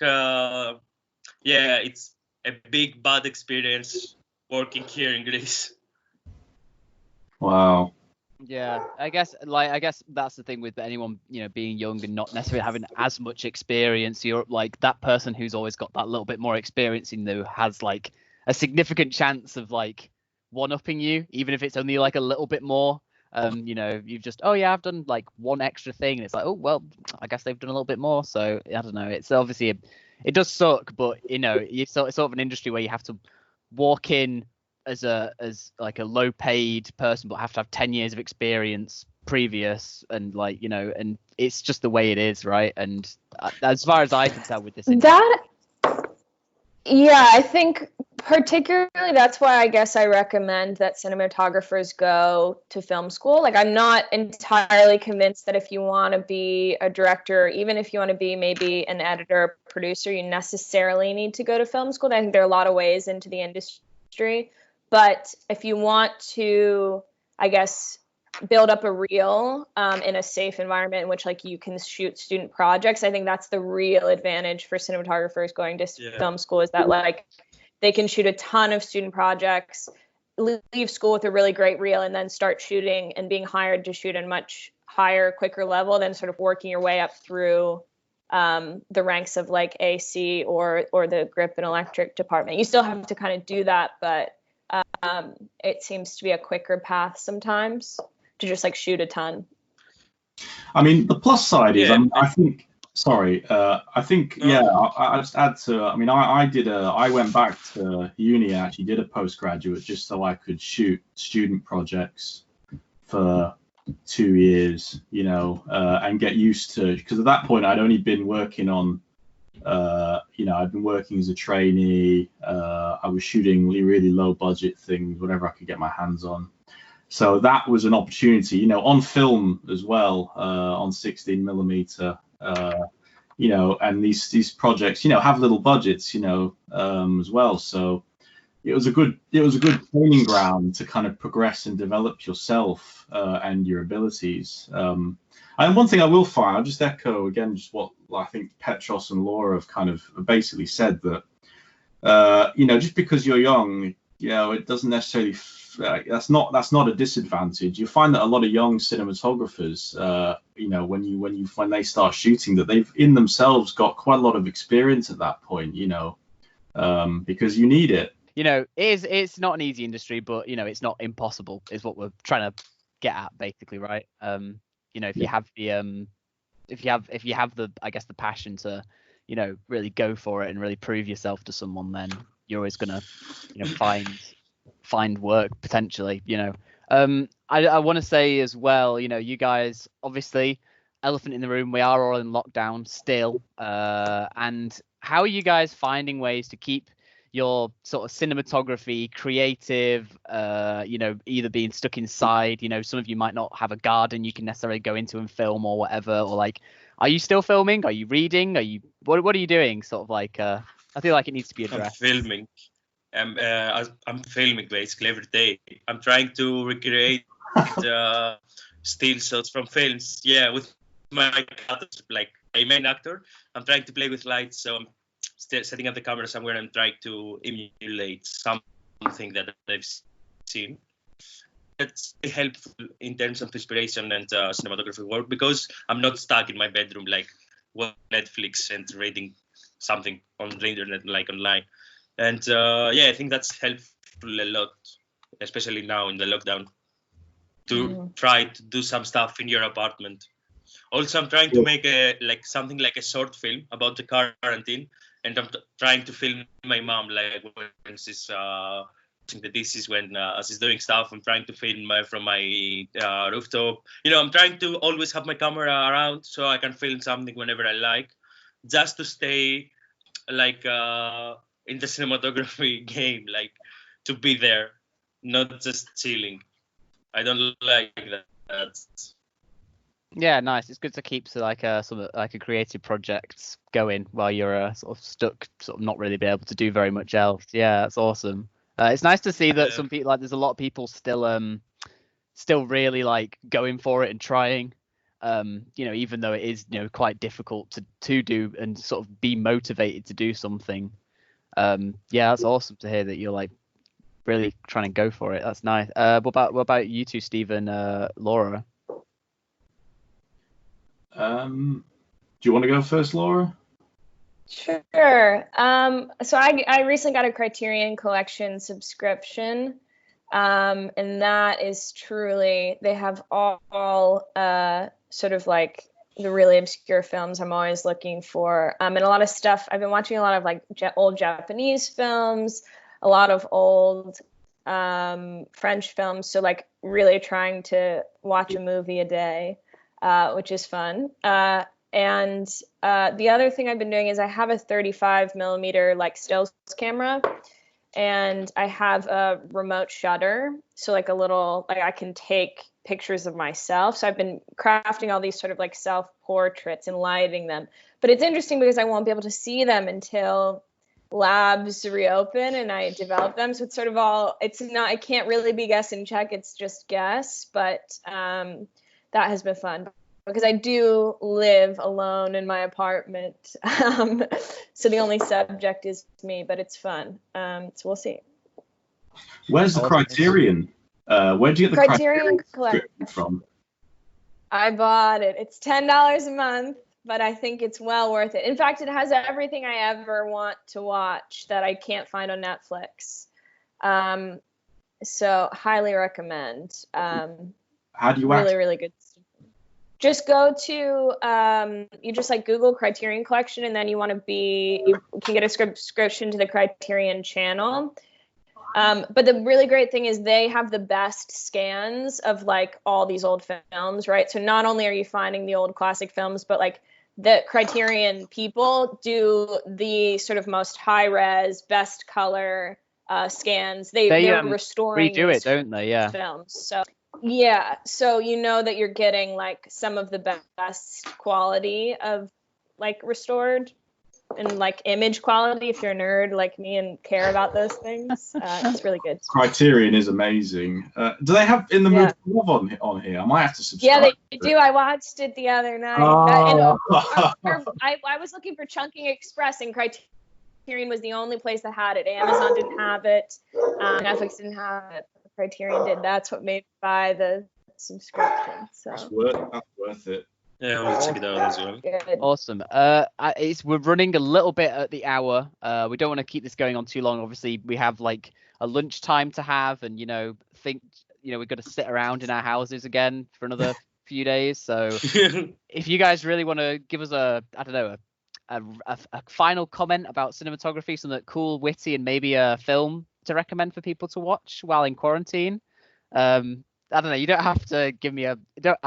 S2: it's a big bad experience working here in Greece.
S3: Wow.
S1: Yeah, I guess that's the thing with anyone, being young and not necessarily having as much experience. You're like that person who's always got that little bit more experience in you has like a significant chance of like one-upping you, even if it's only like a little bit more. You've just, oh yeah, I've done like one extra thing, and it's like, oh well, I guess they've done a little bit more. So I don't know. It's obviously it does suck, but it's sort of an industry where you have to walk in as like a low paid person, but have to have 10 years of experience previous, and like and it's just the way it is, right? And as far as I can tell with this
S4: I think particularly that's why I guess I recommend that cinematographers go to film school. Like, I'm not entirely convinced that if you want to be a director, even if you want to be maybe an editor, producer, you necessarily need to go to film school. I think there are a lot of ways into the industry. But if you want to, I guess, build up a reel in a safe environment in which like you can shoot student projects, I think that's the real advantage for cinematographers going to film school, is that like they can shoot a ton of student projects, leave school with a really great reel, and then start shooting and being hired to shoot at a much higher, quicker level than sort of working your way up through the ranks of like AC or the grip and electric department. You still have to kind of do that, but it seems to be a quicker path sometimes to just like shoot a ton.
S3: I mean, the plus side is, I think I just add to, I mean, I went back to uni and actually did a postgraduate just so I could shoot student projects for 2 years, and get used to, because at that point I'd only been working on I'd been working as a trainee. I was shooting really low budget things, whatever I could get my hands on. So that was an opportunity, on film as well, on 16 millimeter, and these projects, have little budgets, as well. So it was a good training ground to kind of progress and develop yourself and your abilities. And one thing I will find, I'll just echo again just what I think Petros and Laura have kind of basically said, that just because you're young, it doesn't necessarily that's not a disadvantage. You find that a lot of young cinematographers, when they start shooting, that they've in themselves got quite a lot of experience at that point, because you need it.
S1: It's not an easy industry, but it's not impossible, is what we're trying to get at, basically, right? If you have the I guess the passion to really go for it and really prove yourself to someone, then you're always gonna find work potentially. I want to say as well, you guys, obviously, elephant in the room, we are all in lockdown still, and how are you guys finding ways to keep your sort of cinematography creative, either being stuck inside, some of you might not have a garden you can necessarily go into and film or whatever, or like, are you still filming? Are you reading? What are you doing? Sort of like, I feel like it needs to be addressed.
S2: I'm filming basically every day. I'm trying to recreate still shots from films. Yeah, with my actors, like a main actor. I'm trying to play with lights, so I'm setting up the camera somewhere and trying to emulate something that I've seen. It's helpful in terms of inspiration and cinematography work, because I'm not stuck in my bedroom like Netflix and reading something on the internet, like online. And I think that's helpful a lot, especially now in the lockdown, to try to do some stuff in your apartment. Also, I'm trying to make something like a short film about the quarantine, and I'm trying to film my mom, like when she's washing the dishes, when she's doing stuff. I'm trying to film from my rooftop. I'm trying to always have my camera around so I can film something whenever I like, just to stay like in the cinematography game, like to be there, not just chilling. I don't like that.
S1: Yeah, nice. It's good to keep like a creative project going while you're sort of stuck, sort of not really be able to do very much else. Yeah, that's awesome. It's nice to see that some people, like, there's a lot of people still really like going for it and trying. Even though it is quite difficult to do and sort of be motivated to do something. Yeah, that's awesome to hear that you're like really trying to go for it. That's nice. What about you two, Stephen, Laura?
S3: Do you want to go first, Laura?
S4: Sure. So I recently got a Criterion Collection subscription, and that is truly, they have all sort of like the really obscure films I'm always looking for, and a lot of stuff. I've been watching a lot of like old Japanese films, a lot of old French films. So like really trying to watch a movie a day, which is fun. And the other thing I've been doing is I have a 35 millimeter like stills camera, and I have a remote shutter. So like a little, like I can take pictures of myself. So I've been crafting all these sort of like self portraits and lighting them. But it's interesting because I won't be able to see them until labs reopen and I develop them. So it's sort of all, it's not, I can't really be guess and check. It's just guess, but that has been fun. Because I do live alone in my apartment, so the only subject is me, but it's fun. So we'll see.
S3: Where's the Criterion? Where do you get the Criterion
S4: Collection
S3: from?
S4: I bought it. It's $10 a month, but I think it's well worth it. In fact, it has everything I ever want to watch that I can't find on Netflix. So highly recommend.
S3: How do you
S4: really good. Just go to, you just like Google Criterion Collection, and then you can get a subscription to the Criterion channel. But the really great thing is they have the best scans of like all these old films, right? So not only are you finding the old classic films, but like the Criterion people do the sort of most high res, best color scans. They're restoring
S1: redo it, don't they? Yeah.
S4: Films. So yeah, so you know that you're getting like some of the best quality of like restored and like image quality if you're a nerd like me and care about those things. It's really good.
S3: Criterion is amazing. Do they have In the Mood for Love on here? I might have to subscribe.
S4: Yeah, they do. I watched it the other night. I was looking for Chunking Express, and Criterion was the only place that had it. Amazon didn't have it. Netflix didn't have it. Criterion did. That's what made me buy the subscription. So
S3: that's worth it.
S2: Yeah, I'll check it out as well.
S4: Good.
S1: Awesome. We're running a little bit at the hour. We don't want to keep this going on too long. Obviously, we have like a lunch time to have, and we've got to sit around in our houses again for another few days. So if you guys really want to give us a final comment about cinematography, something cool, witty, and maybe a film to recommend for people to watch while in quarantine. I don't know. You don't have to give me I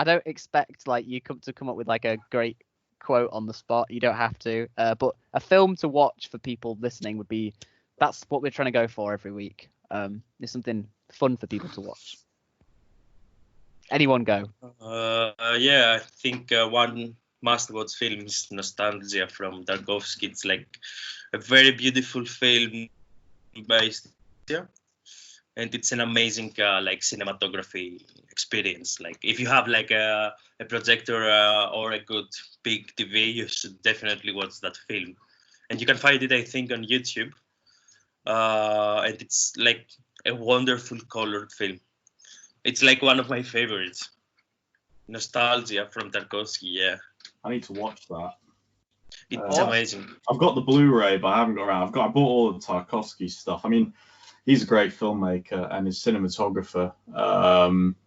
S1: don't expect like you to come up with like a great quote on the spot. You don't have to. But a film to watch for people listening that's what we're trying to go for every week. It's something fun for people to watch. Anyone go?
S2: Yeah, I think one must-watch film is Nostalgia from Tarkovsky. It's like a very beautiful film by and it's an amazing like cinematography experience. Like if you have like a projector or a good big TV, you should definitely watch that film. And you can find it, I think, on YouTube. And it's like a wonderful colored film. It's like one of my favorites. Nostalgia from Tarkovsky. Yeah,
S3: I need to watch that.
S2: It's amazing.
S3: I've got the Blu-ray, but I haven't got around. I bought all the Tarkovsky stuff. I mean, he's a great filmmaker and his cinematographer.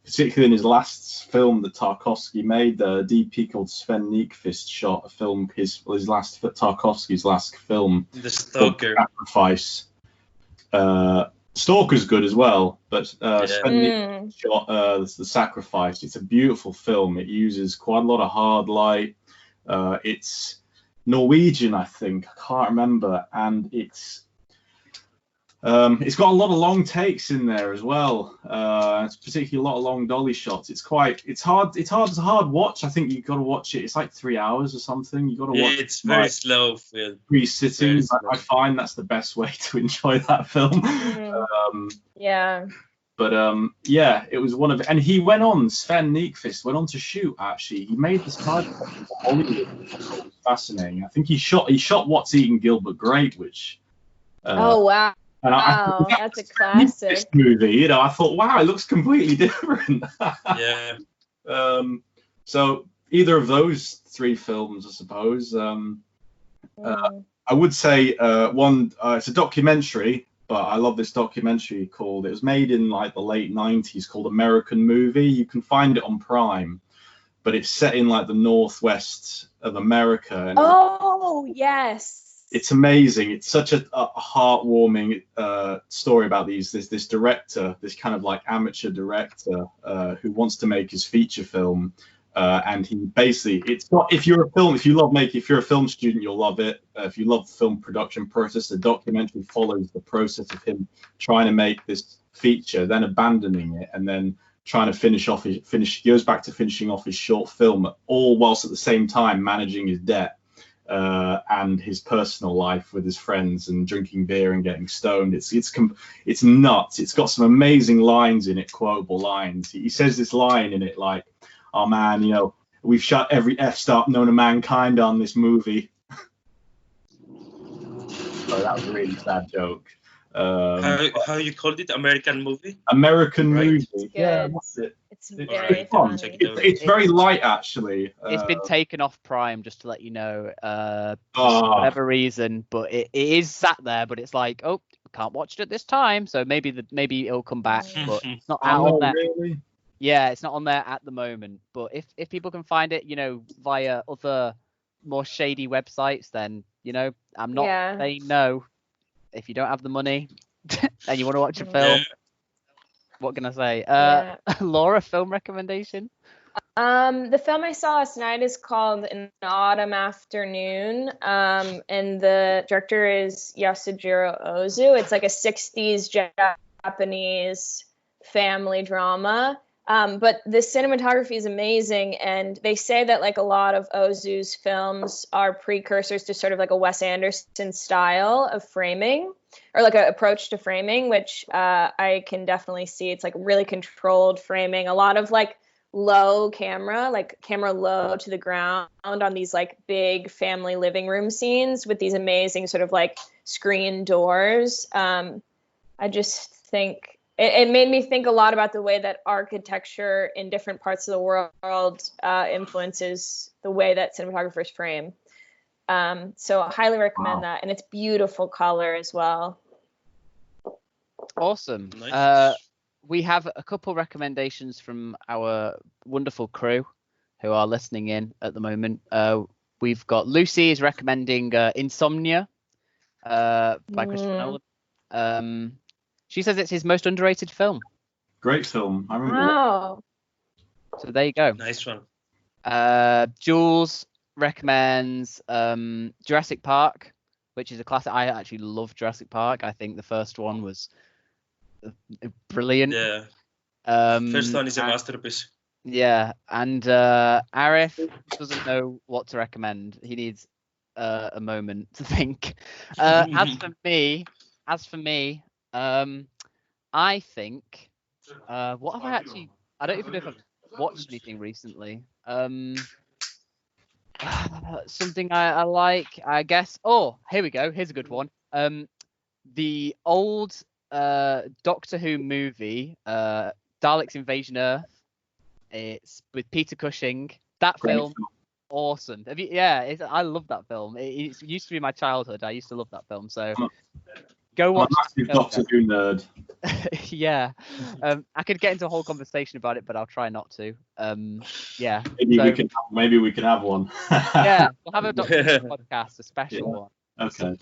S3: Particularly in his last film that Tarkovsky made, the DP called Sven Nykvist shot a film, Tarkovsky's last film.
S2: The Stalker.
S3: Sacrifice. Stalker's good as well, but Sven Nykvist shot The Sacrifice. It's a beautiful film. It uses quite a lot of hard light. It's Norwegian, I think. I can't remember. And it's It's got a lot of long takes in there as well. It's particularly a lot of long dolly shots. It's hard. It's a hard watch. I think you've got to watch it. It's like 3 hours or something. You got to watch.
S2: It's very slow. Phil.
S3: 3 sittings. I find that's the best way to enjoy that film.
S4: Yeah.
S3: But yeah, it was one of, and he went on. Sven Nykvist went on to shoot. Actually, he made the side for Hollywood. It was fascinating. I think he shot What's Eating Gilbert Grape, which.
S4: Oh wow.
S3: And
S4: wow, that's a classic.
S3: This movie, you know, I thought, wow, it looks completely different.
S2: Yeah.
S3: So either of those 3 films, I suppose. I would say one. It's a documentary, but I love this documentary called. It was made in like the late '90s, called American Movie. You can find it on Prime, but it's set in like the northwest of America. And
S4: yes.
S3: It's amazing. It's such a heartwarming story about this director, this kind of like amateur director who wants to make his feature film, and he basically, it's not, if you're a film student, you'll love it. If you love the film production process, the documentary follows the process of him trying to make this feature, then abandoning it, and then trying to he goes back to finishing off his short film, all whilst at the same time managing his debt. And his personal life with his friends and drinking beer and getting stoned. It's nuts. It's got some amazing lines in it, quotable lines. He says this line in it like, "Oh man, you know, we've shot every f-stop known to mankind on this movie." So that was a really sad joke.
S2: How you called it? American Movie?
S3: American Movie.
S4: Yeah,
S3: that's it.
S4: It's very fun.
S3: It's very light, actually.
S1: It's been taken off Prime, just to let you know, for whatever reason. But it is sat there, but it's like, oh, can't watch it at this time. So maybe it'll come back, but it's not out on there.
S3: Really?
S1: Yeah, it's not on there at the moment. But if people can find it, you know, via other more shady websites, then, you know, I'm not saying no. If you don't have the money and you want to watch a film, what can I say? Laura, film recommendation?
S4: The film I saw last night is called An Autumn Afternoon, and the director is Yasujiro Ozu. It's like a 60s Japanese family drama. But the cinematography is amazing, and they say that like a lot of Ozu's films are precursors to sort of like a Wes Anderson style of framing, or like an approach to framing, which I can definitely see. It's like really controlled framing, a lot of like low camera, like camera low to the ground on these like big family living room scenes with these amazing sort of like screen doors. I just think it made me think a lot about the way that architecture in different parts of the world influences the way that cinematographers frame. So I highly recommend that. And it's beautiful color as well.
S1: Awesome.
S2: Nice.
S1: We have a couple recommendations from our wonderful crew who are listening in at the moment. We've got Lucy is recommending Insomnia by Christopher Nolan. She says it's his most underrated film.
S3: Great film. I remember.
S4: Wow.
S1: So there you go.
S2: Nice one.
S1: Jules recommends Jurassic Park, which is a classic. I actually love Jurassic Park. I think the first one was brilliant.
S2: Yeah. First one is a masterpiece.
S1: Yeah, and Aarif doesn't know what to recommend. He needs a moment to think. As for me, I think what have I actually? I don't even know if I've watched anything recently. Something I like, I guess. Oh, here we go. Here's a good one. The old Doctor Who movie, Daleks Invasion Earth. It's with Peter Cushing. That film, awesome. Have you? Yeah, I love that film. It used to be my childhood. I used to love that film. So go watch.
S3: I'm a massive Doctor Who nerd.
S1: Yeah, I could get into a whole conversation about it, but I'll try not to. Yeah.
S3: Maybe we can have one.
S1: Yeah, we'll have a Doctor Who podcast, a special one.
S3: Okay.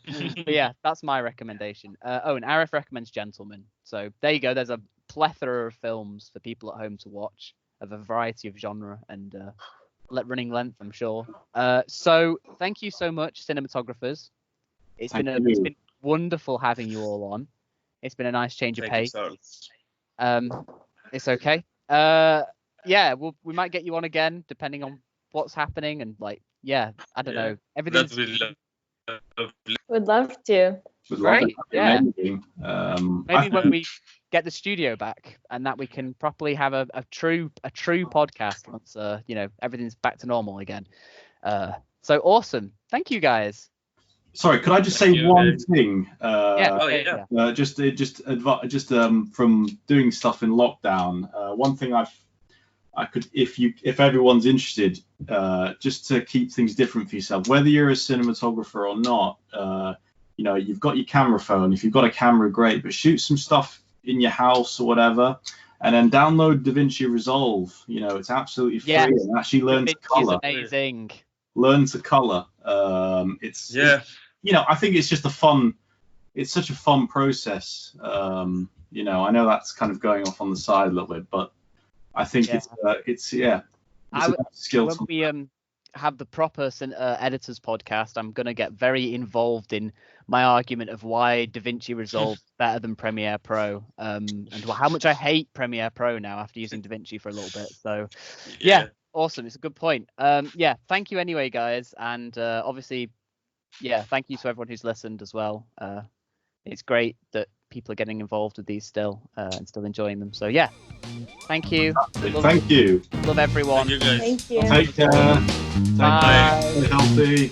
S1: But yeah, that's my recommendation. And Aarif recommends Gentleman. So there you go. There's a plethora of films for people at home to watch of a variety of genre and running length, I'm sure. So thank you so much, cinematographers. It's been wonderful having you all on. It's been a nice change of
S2: Thank you,
S1: pace.
S2: Sarah.
S1: It's okay. Yeah, we might get you on again depending on what's happening and I don't know.
S2: That
S1: Everything's
S2: will lovely.
S4: Would love to.
S3: Would love it.
S1: great.
S3: That'd be
S1: Yeah.
S3: amazing.
S1: Maybe when we get the studio back and that we can properly have a true podcast once everything's back to normal again. So awesome. Thank you guys.
S3: Sorry, could I just say
S2: Thank you,
S3: one
S2: guys.
S3: thing? Just from doing stuff in lockdown. One thing I could, if everyone's interested, just to keep things different for yourself, whether you're a cinematographer or not, you've got your camera phone. If you've got a camera, great, but shoot some stuff in your house or whatever, and then download DaVinci Resolve. It's absolutely free, and actually learn to color.
S1: Amazing.
S3: Learn to color. I think it's just it's such a fun process. I know that's kind of going off on the side a little bit, but I think it's a skill.
S1: When we have the proper editors podcast, I'm gonna get very involved in my argument of why DaVinci Resolve is better than Premiere Pro, and how much I hate Premiere Pro now after using DaVinci for a little bit. So awesome, it's a good point. Thank you anyway, guys, and obviously thank you to everyone who's listened as well. It's great that people are getting involved with these still and still enjoying them. So thank you.
S3: Thank you.
S1: Love everyone.
S2: Thank you, guys.
S4: Thank you.
S3: Take care.
S1: Bye.
S3: Stay healthy.